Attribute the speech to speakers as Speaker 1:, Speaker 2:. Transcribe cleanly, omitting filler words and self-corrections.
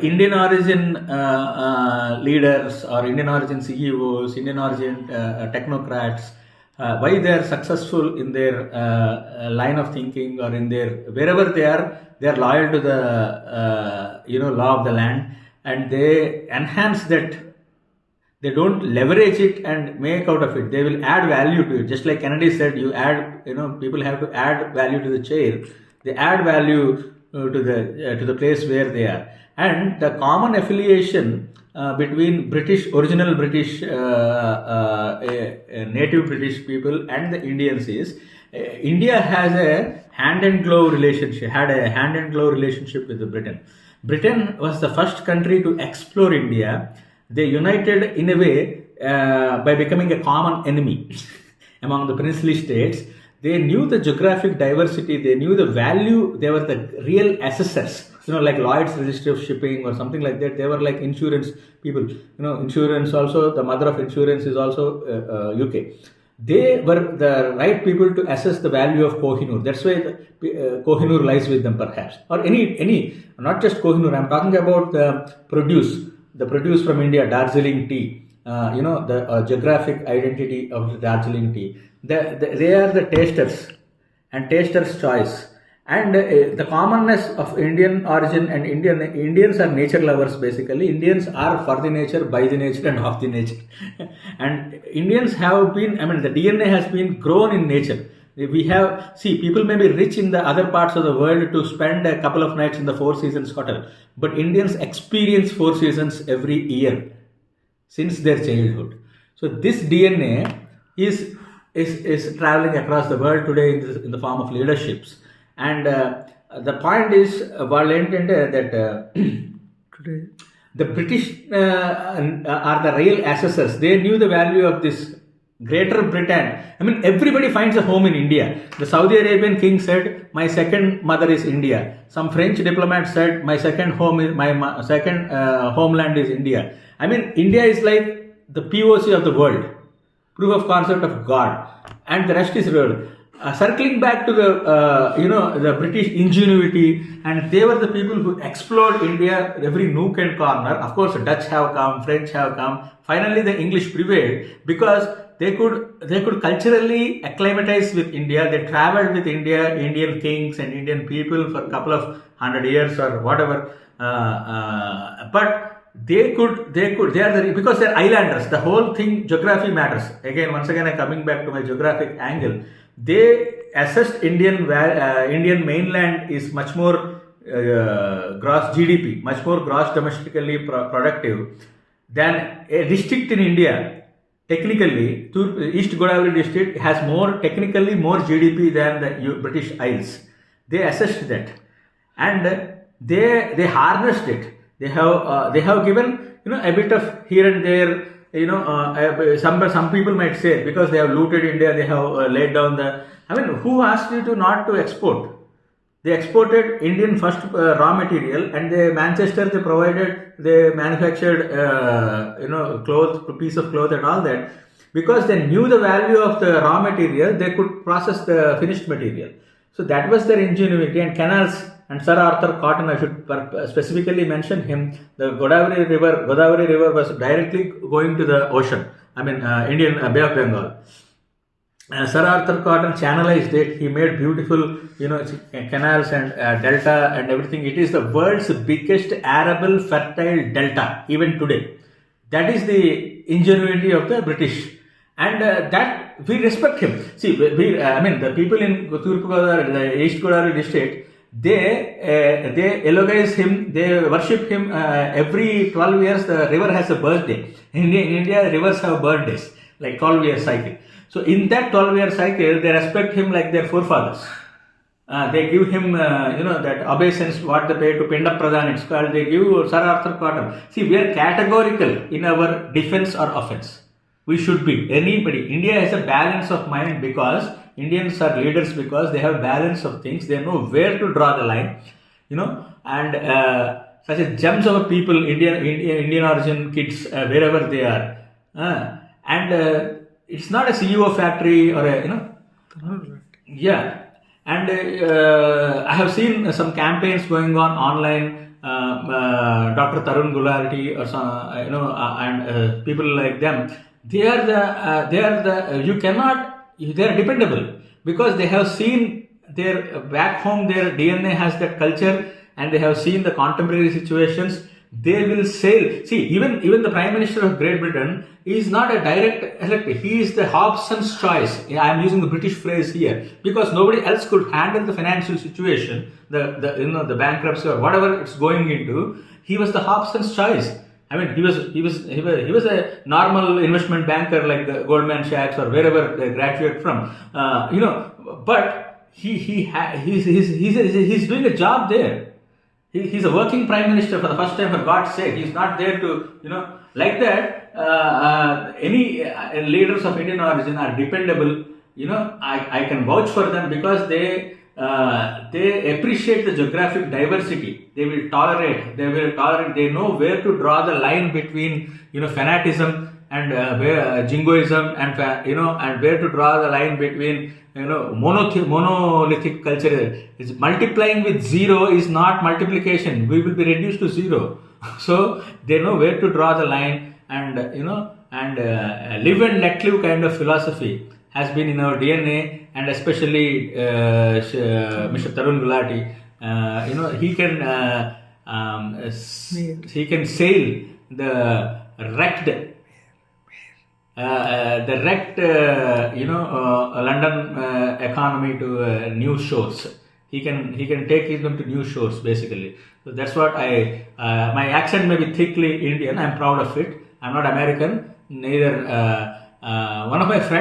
Speaker 1: Indian origin leaders or Indian origin CEOs, Indian origin technocrats, why they are successful in their line of thinking or in their wherever they are loyal to the law of the land, and they enhance that. They don't leverage it and make out of it. They will add value to it. Just like Kennedy said, people have to add value to the chair. They add value to the place where they are. And the common affiliation between original British, native British people and the Indians is India has a hand and glove relationship. Had a hand and glove relationship with Britain. Britain was the first country to explore India. They united in a way by becoming a common enemy among the princely states. They knew the geographic diversity, they knew the value, they were the real assessors, like Lloyd's Register of Shipping or something like that. They were like insurance people, insurance also, the mother of insurance is also UK. They were the right people to assess the value of Kohinoor. That's why Kohinoor lies with them perhaps. Or any, not just Kohinoor, I'm talking about the produce from India, Darjeeling tea, the geographic identity of the Darjeeling tea. They are the tasters and taster's choice. And the commonness of Indian origin and Indians are nature lovers basically. Indians are for the nature, by the nature and of the nature. And Indians have been, the DNA has been grown in nature. People may be rich in the other parts of the world to spend a couple of nights in the Four Seasons hotel, but Indians experience Four Seasons every year since their childhood. So this DNA is traveling across the world today in the form of leaderships. And the point is, that today the British are the real assessors. They knew the value of this Greater Britain. Everybody finds a home in India. The Saudi Arabian king said, "My second mother is India." Some French diplomat said, "My second second homeland is India." India is like the POC of the world, proof of concept of God, and the rest is world. Circling back to the British ingenuity, and they were the people who explored India every nook and corner. Of course, Dutch have come, French have come. Finally, the English prevailed because they could culturally acclimatize with India. They traveled with Indian kings and Indian people for a couple of 100 years or whatever. But because they're islanders. The whole thing, geography matters. Once again, I'm coming back to my geographic angle. They assessed Indian mainland is much more gross GDP, much more gross domestically productive than a district in India. Technically, East Godavari district has technically more GDP than the British Isles. They assessed that, and they harnessed it. They have given a bit of here and there. Some people might say because they have looted India, they have laid down who asked you to export? They exported Indian first raw material, and they manufactured piece of cloth and all that, because they knew the value of the raw material. They could process the finished material. So that was their ingenuity. And canals, and Sir Arthur Cotton, I should specifically mention him. The Godavari River was directly going to the ocean. Indian Bay of Bengal. Sir Arthur Cotton channelized it. He made beautiful, canals and delta and everything. It is the world's biggest arable fertile delta even today. That is the ingenuity of the British, and that we respect him. See, the people in Turpu Godavari, the East Godavari district, they elogize him, they worship him. Every 12 years, the river has a birthday. In India, rivers have birthdays, like 12-year cycle. So in that 12-year cycle, they respect him like their forefathers. They give him, that obeisance, what they pay to Pinda Pradhan, it's called. They give Sir Arthur Cotton. See, we are categorical in our defense or offense. We should be. Anybody. India has a balance of mind because Indians are leaders, because they have balance of things. They know where to draw the line, and such a gems of people, Indian origin kids, wherever they are. And it's not a CEO factory or yeah. And I have seen some campaigns going on online. Dr. Tarun Gulati or some, and people like them. You cannot, they are dependable because they have seen their back home, their DNA has that culture, and they have seen the contemporary situations. They will sail. See, even the Prime Minister of Great Britain is not a direct elect. He is the Hobson's choice. I am using the British phrase here because nobody else could handle the financial situation, the bankruptcy or whatever it's going into. He was the Hobson's choice. I mean, he was a normal investment banker like the Goldman Sachs or wherever they graduate from. But he's doing a job there. He's a working prime minister for the first time, for God's sake. He's not there to, like that. Any leaders of Indian origin are dependable. I can vouch for them because they appreciate the geographic diversity. They will tolerate. They know where to draw the line between, fanatism and jingoism, and and where to draw the line between monolithic culture. Is multiplying with zero is not multiplication. We will be reduced to zero. So they know where to draw the line, and live and let live kind of philosophy has been in our DNA, and especially Mr. Tarun Gulati. He can sail the wrecked London economy to new shores. He can take them to new shores basically. So that's what my accent may be thickly Indian. I'm proud of it. I'm not American. Neither. One of my friends